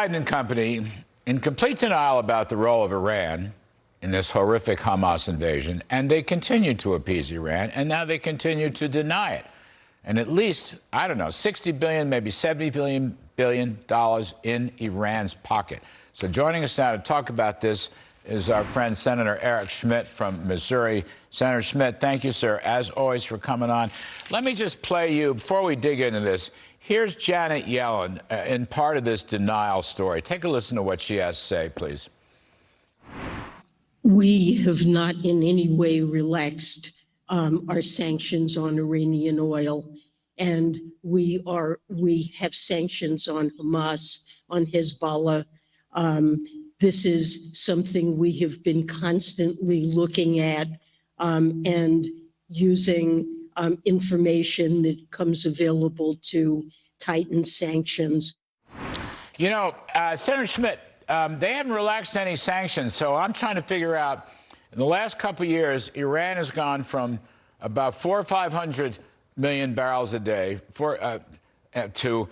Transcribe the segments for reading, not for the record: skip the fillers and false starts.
Biden and company, in complete denial about the role of Iran in this horrific Hamas invasion, and they continue to appease Iran, and now they continue to deny it. And at least, I don't know, $60 billion, maybe $70 billion in Iran's pocket. So joining us now to talk about this is our friend Senator Eric Schmitt from Missouri. Senator Schmitt, thank you, sir, as always, for coming on. Let me just play you, before we dig into this, here's Janet Yellen in part of this denial story. Take a listen to what she has to say, please. We have not in any way relaxed our sanctions on Iranian oil, and we have sanctions on Hamas, on Hezbollah. This is something we have been constantly looking at and using information that comes available to tighten sanctions. You know, Senator Schmitt, they haven't relaxed any sanctions, so I'm trying to figure out, in the last couple of years, Iran has gone from about 400 or 500 million barrels a day to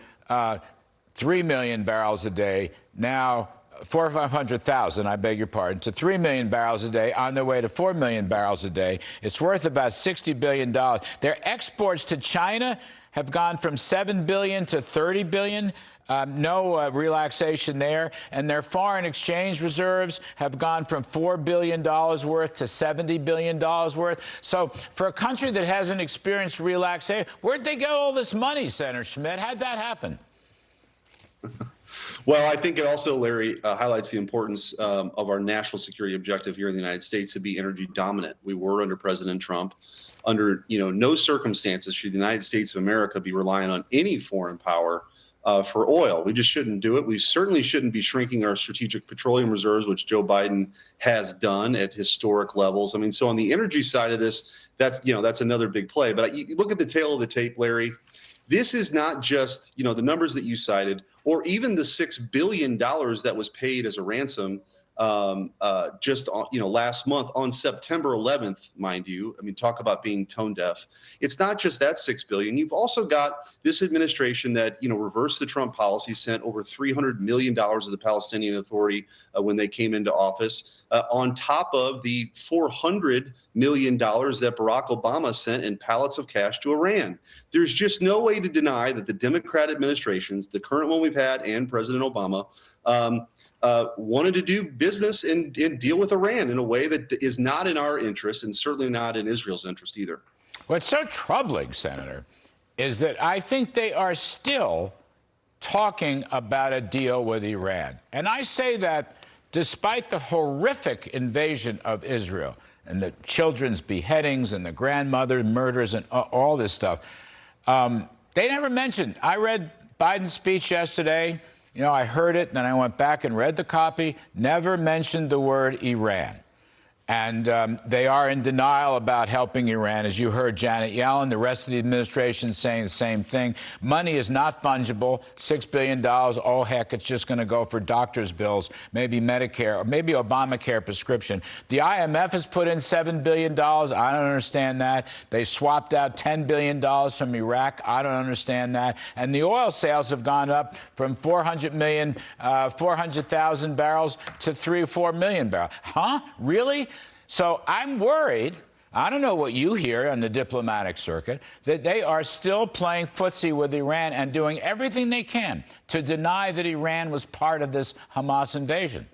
3 million barrels a day, now 400 or 500,000, I beg your pardon, to 3 million barrels a day, on their way to 4 million barrels a day. It's worth about $60 billion. Their exports to China have gone from 7 billion to 30 billion. No relaxation there. And their foreign exchange reserves have gone from $4 billion worth to $70 billion worth. So for a country that hasn't experienced relaxation, where'd they get all this money, Senator Schmitt? How'd that happen? Well, I think it also, Larry, highlights the importance of our national security objective here in the United States to be energy dominant. We were under President Trump. Under no circumstances should the United States of America be relying on any foreign power for oil. We just shouldn't do it. We certainly shouldn't be shrinking our strategic petroleum reserves, which Joe Biden has done at historic levels. I mean, so on the energy side of this, that's another big play. But you look at the tail of the tape, Larry. This is not just, the numbers that you cited, or even the $6 billion that was paid as a ransom just last month on September 11th, mind you. I mean, talk about being tone deaf. It's not just that $6 billion. You've also got this administration that reversed the Trump policy, sent over $300 million to the Palestinian Authority when they came into office, on top of the $400 million that Barack Obama sent in pallets of cash to Iran. There's just no way to deny that the Democrat administrations, the current one we've had and President Obama, wanted to do business and deal with Iran in a way that is not in our interest and certainly not in Israel's interest either. What's so troubling, Senator, is that I think they are still talking about a deal with Iran. And I say that despite the horrific invasion of Israel and the children's beheadings and the grandmother murders and all this stuff, they never mentioned. I read Biden's speech yesterday. I heard it, then I went back and read the copy, never mentioned the word Iran. And they are in denial about helping Iran. As you heard Janet Yellen, the rest of the administration saying the same thing. Money is not fungible. $6 billion, oh, heck, it's just going to go for doctor's bills, maybe Medicare, or maybe Obamacare prescription. The IMF has put in $7 billion. I don't understand that. They swapped out $10 billion from Iraq. I don't understand that. And the oil sales have gone up from 400,000 barrels to 3 or 4 million barrels. Huh? Really? So I'm worried, I don't know what you hear on the diplomatic circuit, that they are still playing footsie with Iran and doing everything they can to deny that Iran was part of this Hamas invasion.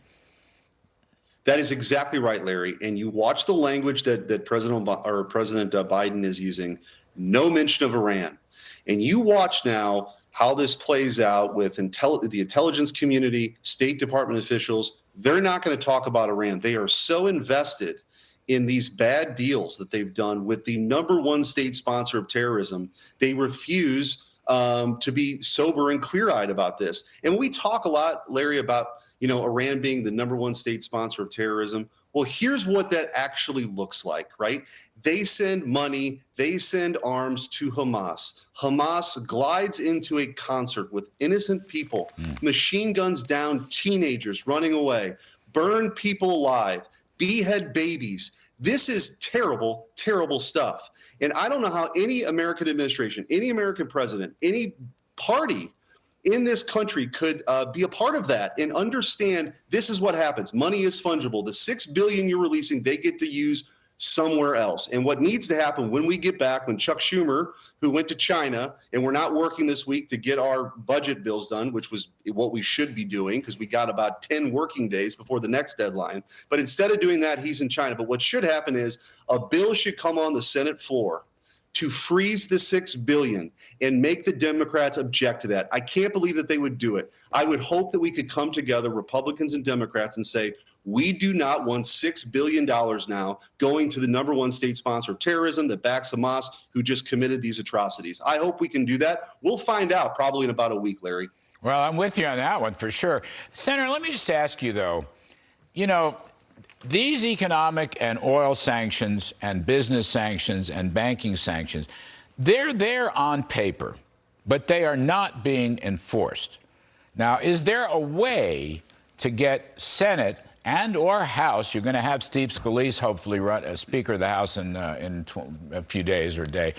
That is exactly right, Larry. And you watch the language that President Biden is using, no mention of Iran. And you watch now how this plays out with the intelligence community, State Department officials. They're not going to talk about Iran. They are so invested in these bad deals that they've done with the #1 state sponsor of terrorism. They refuse to be sober and clear-eyed about this. And we talk a lot, Larry, about Iran being the #1 state sponsor of terrorism. Well, here's what that actually looks like, right? They send money, they send arms to Hamas. Hamas glides into a concert with innocent people, machine guns down teenagers running away, burn people alive, behead babies. This is terrible, terrible stuff. And I don't know how any American administration, any American president, any party in this country could be a part of that and understand this is what happens. Money is fungible. The $6 billion you're releasing, they get to use somewhere else. And what needs to happen when we get back, when Chuck Schumer, who went to China, and we're not working this week to get our budget bills done, which was what we should be doing because we got about 10 working days before the next deadline. But instead of doing that, he's in China. But what should happen is a bill should come on the Senate floor to freeze the $6 billion and make the Democrats object to that. I can't believe that they would do it. I would hope that we could come together, Republicans and Democrats, and say, we do not want $6 billion now going to the #1 state sponsor of terrorism that backs Hamas, who just committed these atrocities. I hope we can do that. We'll find out probably in about a week, Larry. Well, I'm with you on that one for sure. Senator, let me just ask you, though, you know, these economic and oil sanctions and business sanctions and banking sanctions, they're there on paper, but they are not being enforced. Now, is there a way to get Senate and or House? You're going to have Steve Scalise hopefully run as Speaker of the House in a few days or a day.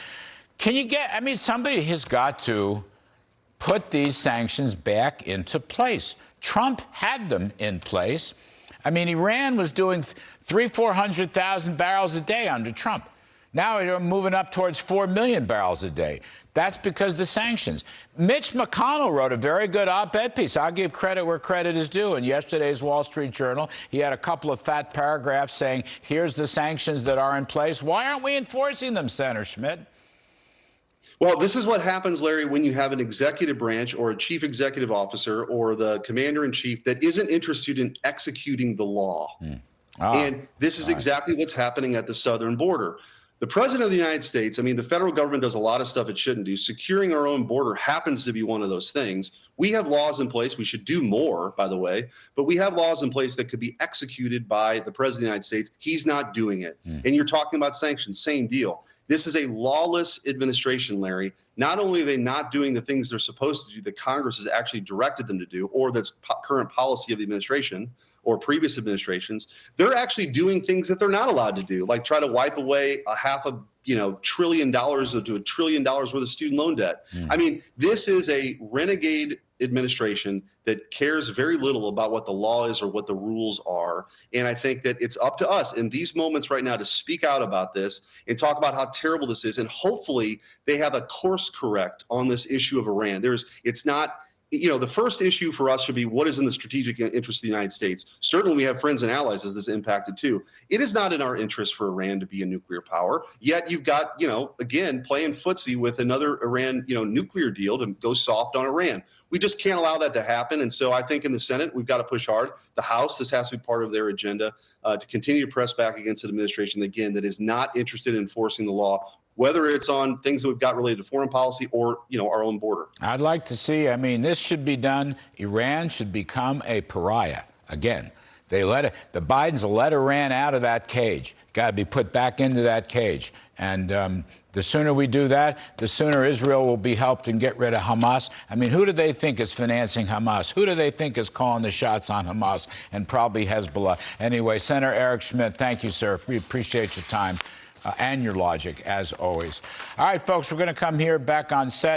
Can you get, I mean, somebody has got to put these sanctions back into place. Trump had them in place. I mean, Iran was doing 400,000 barrels a day under Trump. Now they're moving up towards 4 million barrels a day. That's because of the sanctions. Mitch McConnell wrote a very good op-ed piece. I'll give credit where credit is due. In yesterday's Wall Street Journal, he had a couple of fat paragraphs saying, here's the sanctions that are in place. Why aren't we enforcing them, Senator Schmitt? Well, this is what happens, Larry, when you have an executive branch or a chief executive officer or the commander-in-chief that isn't interested in executing the law. And this is exactly what's happening at the southern border. The president of the United States, I mean, the federal government does a lot of stuff it shouldn't do. Securing our own border happens to be one of those things. We have laws in place. We should do more, by the way, but we have laws in place that could be executed by the president of the United States. He's not doing it. And you're talking about sanctions, same deal. This is a lawless administration, Larry. Not only are they not doing the things they're supposed to do that Congress has actually directed them to do, or that's current policy of the administration or previous administrations, they're actually doing things that they're not allowed to do, like try to wipe away $500 billion to $1 trillion worth of student loan debt. I mean, this is a renegade administration that cares very little about what the law is or what the rules are. And I think that it's up to us in these moments right now to speak out about this and talk about how terrible this is. And hopefully they have a course correct on this issue of Iran. It's not, the first issue for us should be what is in the strategic interest of the United States. Certainly we have friends and allies as this impacted too. It is not in our interest for Iran to be a nuclear power. Yet you've got, again, playing footsie with another Iran, nuclear deal to go soft on Iran. We just can't allow that to happen. And so I think in the Senate, we've got to push hard. The House, this has to be part of their agenda to continue to press back against an administration, again, that is not interested in enforcing the law, whether it's on things that we've got related to foreign policy or, our own border. I'd like to see, this should be done. Iran should become a pariah. Again, the Bidens will let Iran out of that cage. Got to be put back into that cage. And the sooner we do that, the sooner Israel will be helped and get rid of Hamas. Who do they think is financing Hamas? Who do they think is calling the shots on Hamas? And probably Hezbollah. Anyway, Senator Eric Schmitt, thank you, sir. We appreciate your time and your logic, as always. All right, folks, we're going to come here back on set.